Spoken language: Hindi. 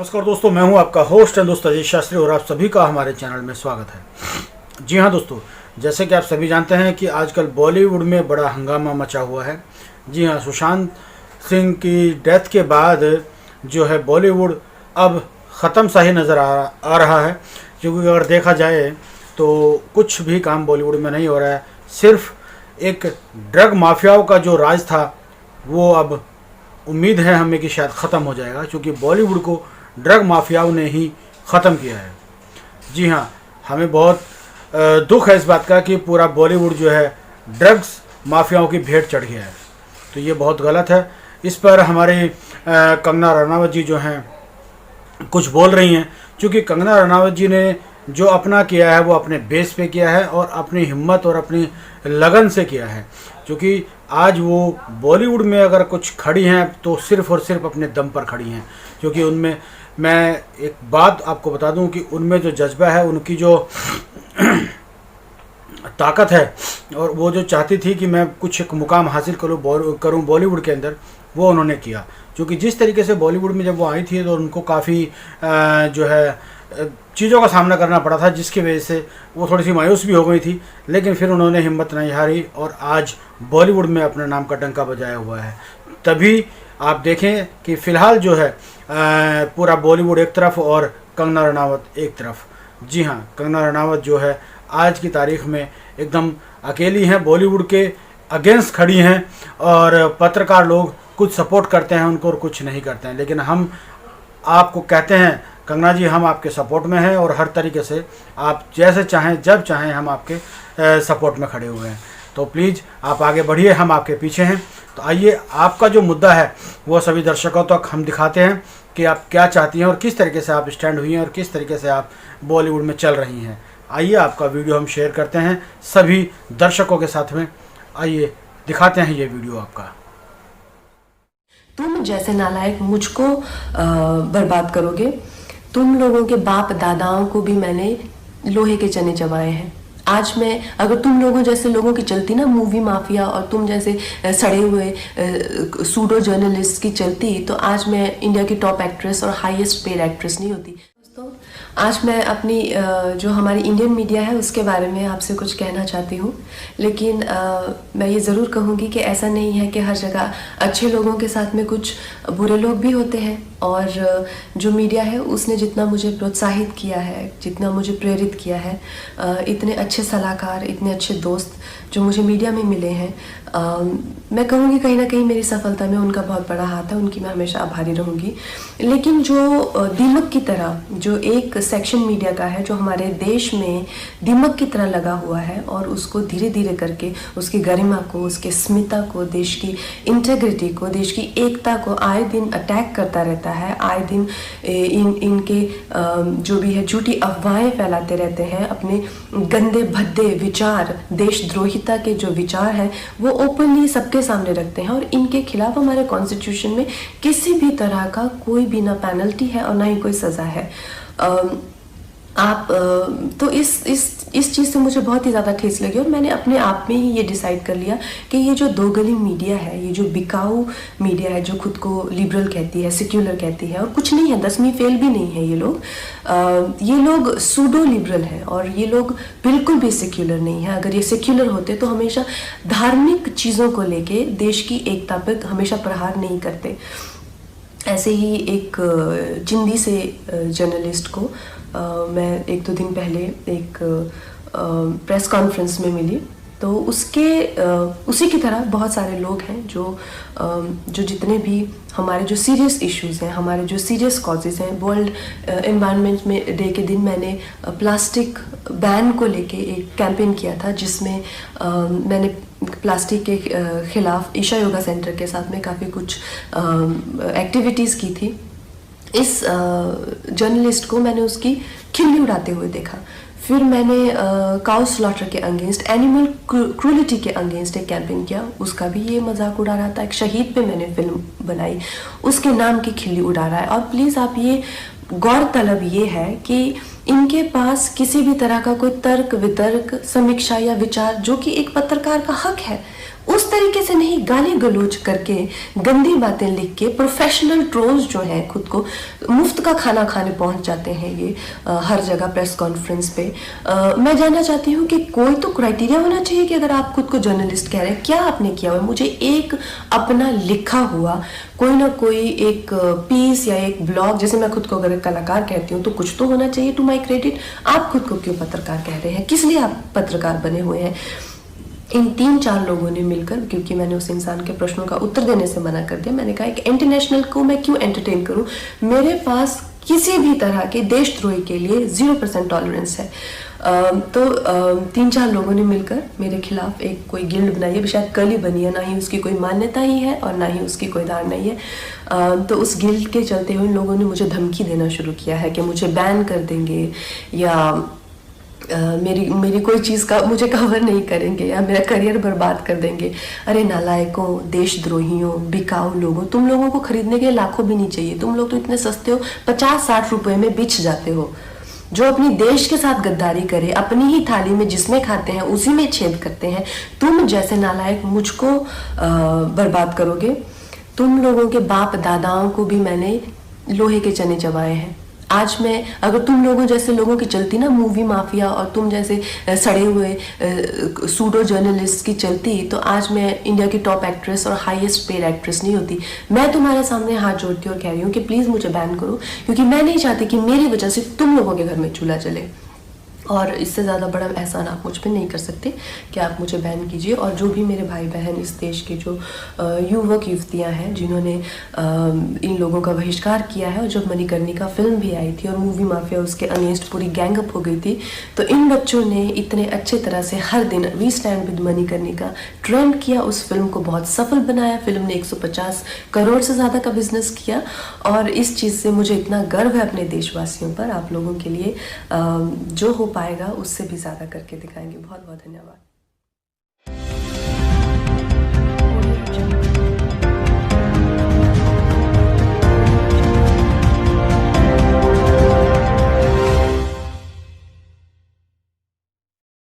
नमस्कार दोस्तों, मैं हूं आपका होस्ट एंड दोस्त अजय शास्त्री और आप सभी का हमारे चैनल में स्वागत है। जी हां दोस्तों, जैसे कि आप सभी जानते हैं कि आजकल बॉलीवुड में बड़ा हंगामा मचा हुआ है। जी हां, सुशांत सिंह की डेथ के बाद जो है बॉलीवुड अब ख़त्म सा ही नज़र आ रहा है, क्योंकि अगर देखा जाए तो कुछ भी काम बॉलीवुड में नहीं हो रहा है। सिर्फ एक ड्रग माफियाओं का जो राज था वो अब उम्मीद है हमें कि शायद ख़त्म हो जाएगा, क्योंकि बॉलीवुड को ड्रग माफियाओं ने ही ख़त्म किया है। जी हाँ, हमें बहुत दुख है इस बात का कि पूरा बॉलीवुड जो है ड्रग्स माफियाओं की भेंट चढ़ गया है। तो ये बहुत गलत है। इस पर हमारे कंगना रनावत जी जो हैं कुछ बोल रही हैं, क्योंकि कंगना रनावत जी ने जो अपना किया है वो अपने बेस पे किया है और अपनी हिम्मत और अपनी लगन से किया है। क्योंकि आज वो बॉलीवुड में अगर कुछ खड़ी हैं तो सिर्फ़ और सिर्फ अपने दम पर खड़ी हैं। क्योंकि उनमें, मैं एक बात आपको बता दूं कि उनमें जो जज्बा है, उनकी जो ताकत है और वो जो चाहती थी कि मैं कुछ एक मुकाम हासिल करूं बॉलीवुड के अंदर, वो उन्होंने किया। क्योंकि जिस तरीके से बॉलीवुड में जब वो आई थी तो उनको काफ़ी जो है चीज़ों का सामना करना पड़ा था, जिसकी वजह से वो थोड़ी सी मायूस भी हो गई थी। लेकिन फिर उन्होंने हिम्मत नहीं हारी और आज बॉलीवुड में अपने नाम का डंका बजाया हुआ है। तभी आप देखें कि फ़िलहाल जो है पूरा बॉलीवुड एक तरफ और कंगना रनावत एक तरफ। जी हाँ, कंगना रनावत जो है आज की तारीख में एकदम अकेली हैं, बॉलीवुड के अगेंस्ट खड़ी हैं और पत्रकार लोग कुछ सपोर्ट करते हैं उनको और कुछ नहीं करते हैं। लेकिन हम आपको कहते हैं कंगना जी, हम आपके सपोर्ट में हैं और हर तरीके से आप जैसे चाहें जब चाहें हम आपके सपोर्ट में खड़े हुए हैं। तो प्लीज़ आप आगे बढ़िए, हम आपके पीछे हैं। तो आइए, आपका जो मुद्दा है वो सभी दर्शकों तक हम दिखाते हैं कि आप क्या चाहती हैं और किस तरीके से आप स्टैंड हुई हैं और किस तरीके से आप बॉलीवुड में चल रही हैं। आइए, आपका वीडियो हम शेयर करते हैं सभी दर्शकों के साथ में। आइए दिखाते हैं ये वीडियो आपका। तुम जैसे नालायक मुझको बर्बाद करोगे। तुम लोगों के बाप दादाओं को भी मैंने लोहे के चने चबाए हैं। आज मैं, अगर तुम लोगों जैसे लोगों की चलती ना मूवी माफिया और तुम जैसे सड़े हुए सूडो जर्नलिस्ट की चलती, तो आज मैं इंडिया की टॉप एक्ट्रेस और हाईएस्ट पेड एक्ट्रेस नहीं होती। दोस्तों, आज मैं अपनी जो हमारी इंडियन मीडिया है उसके बारे में आपसे कुछ कहना चाहती हूँ। लेकिन मैं ये ज़रूर कहूँगी कि ऐसा नहीं है कि हर जगह अच्छे लोगों के साथ में कुछ बुरे लोग भी होते हैं। और जो मीडिया है उसने जितना मुझे प्रोत्साहित किया है, जितना मुझे प्रेरित किया है, इतने अच्छे सलाहकार, इतने अच्छे दोस्त जो मुझे मीडिया में मिले हैं, मैं कहूँगी कहीं ना कहीं मेरी सफलता में उनका बहुत बड़ा हाथ है। उनकी मैं हमेशा आभारी रहूँगी। लेकिन जो दीमक की तरह जो एक सेक्शन मीडिया का है जो हमारे देश में दीमक की तरह लगा हुआ है और उसको धीरे धीरे करके उसकी गरिमा को, उसके अस्मिता को, देश की इंटेग्रिटी को, देश की एकता को आए दिन अटैक करता रहता है। आए दिन इनके जो भी है झूठी अफवाहें फैलाते रहते हैं। अपने गंदे भद्दे विचार, देशद्रोहिता के जो विचार हैं वो ओपनली सबके सामने रखते हैं। और इनके खिलाफ हमारे कॉन्स्टिट्यूशन में किसी भी तरह का कोई भी ना पेनल्टी है और ना ही कोई सज़ा है। तो इस चीज़ से मुझे बहुत ही ज़्यादा ठेस लगी और मैंने अपने आप में ही ये डिसाइड कर लिया कि ये जो दो गली मीडिया है, ये जो बिकाऊ मीडिया है, जो खुद को लिबरल कहती है, सेक्युलर कहती है, और कुछ नहीं है, 10वीं फेल भी नहीं है ये लोग सूडो लिबरल हैं और ये लोग बिल्कुल भी सेक्युलर नहीं है। अगर ये सेक्युलर होते तो हमेशा धार्मिक चीज़ों को लेके देश की एकता पर हमेशा प्रहार नहीं करते। ऐसे ही एक चिंदी से जर्नलिस्ट को मैं 1-2 दिन पहले एक प्रेस कॉन्फ्रेंस में मिली। तो उसी की तरह बहुत सारे लोग हैं जो जितने भी हमारे जो सीरियस इश्यूज़ हैं, हमारे जो सीरियस कॉजेज़ हैं। वर्ल्ड एनवायरनमेंट में डे के दिन मैंने प्लास्टिक बैन को लेके एक कैंपेन किया था, जिसमें मैंने प्लास्टिक के ख़िलाफ़ ईशा योगा सेंटर के साथ में काफ़ी कुछ एक्टिविटीज़ की थी। इस जर्नलिस्ट को मैंने उसकी खिल्ली उड़ाते हुए देखा। फिर मैंने काउ स्लॉटर के अगेंस्ट, एनिमल क्रूलिटी के अगेंस्ट एक कैंपेन किया, उसका भी ये मजाक उड़ा रहा था। एक शहीद पे मैंने फिल्म बनाई, उसके नाम की खिल्ली उड़ा रहा है। और प्लीज़ आप ये गौरतलब ये है कि इनके पास किसी भी तरह का कोई तर्क वितर्क, समीक्षा या विचार, जो कि एक पत्रकार का हक है, उस तरीके से नहीं, गाली गलौज करके, गंदी बातें लिख के, प्रोफेशनल ट्रोल्स जो हैं, खुद को मुफ्त का खाना खाने पहुंच जाते हैं ये हर जगह प्रेस कॉन्फ्रेंस पे। मैं जानना चाहती हूँ कि कोई तो क्राइटेरिया होना चाहिए कि अगर आप खुद को जर्नलिस्ट कह रहे हैं, क्या आपने किया हुआ है? मुझे एक अपना लिखा हुआ कोई ना कोई एक पीस या एक ब्लॉग, जैसे मैं खुद को अगर कलाकार कहती हूँ तो कुछ तो होना चाहिए टू माई क्रेडिट। आप खुद को क्यों पत्रकार कह रहे हैं? किस लिए आप पत्रकार बने हुए हैं? इन 3-4 लोगों ने मिलकर, क्योंकि मैंने उस इंसान के प्रश्नों का उत्तर देने से मना कर दिया, मैंने कहा कि इंटरनेशनल को मैं क्यों एंटरटेन करूं, मेरे पास किसी भी तरह के देशद्रोही के लिए 0% टॉलरेंस है। तो 3-4 लोगों ने मिलकर मेरे खिलाफ एक कोई गिल्ड बनाई है, शायद कल ही बनी है, ना ही उसकी कोई मान्यता ही है और ना ही उसकी कोई धारणा ही है। तो उस गिल्ड के चलते हुए इन लोगों ने मुझे धमकी देना शुरू किया है कि मुझे बैन कर देंगे या मेरी कोई चीज़ का मुझे कवर नहीं करेंगे या मेरा करियर बर्बाद कर देंगे। अरे नालायकों, देशद्रोहियों, बिकाऊ लोगों, तुम लोगों को खरीदने के लाखों भी नहीं चाहिए। तुम लोग तो इतने सस्ते हो, 50-60 रुपए में बिछ जाते हो। जो अपनी देश के साथ गद्दारी करे, अपनी ही थाली में जिसमें खाते हैं उसी में छेद करते हैं, तुम जैसे नालायक मुझको बर्बाद करोगे। तुम लोगों के बाप दादाओं को भी मैंने लोहे के चने चबाए हैं। आज मैं अगर तुम लोगों जैसे लोगों की चलती ना मूवी माफिया, और तुम जैसे सड़े हुए सूडो जर्नलिस्ट की चलती, तो आज मैं इंडिया की टॉप एक्ट्रेस और हाईएस्ट पेड एक्ट्रेस नहीं होती। मैं तुम्हारे सामने हाथ जोड़ती और कह रही हूँ कि प्लीज़ मुझे बैन करो, क्योंकि मैं नहीं चाहती कि मेरी वजह से तुम लोगों के घर में चूल्हा जले। और इससे ज़्यादा बड़ा एहसान आप मुझ पे नहीं कर सकते कि आप मुझे बैन कीजिए। और जो भी मेरे भाई बहन इस देश के जो युवक युवतियाँ हैं जिन्होंने इन लोगों का बहिष्कार किया है, और जब मणिकर्णिका फिल्म भी आई थी और मूवी माफिया उसके अगेंस्ट पूरी गैंग अप हो गई थी, तो इन बच्चों ने इतने अच्छे तरह से हर दिन we stand with Manikarnika trend किया, उस फिल्म को बहुत सफल बनाया। फिल्म ने 150 करोड़ से ज़्यादा का बिजनेस किया, और इस चीज़ से मुझे इतना गर्व है अपने देशवासियों पर। आप लोगों के लिए जो हो पाएगा उससे भी ज़्यादा करके दिखाएंगे। बहुत बहुत धन्यवाद।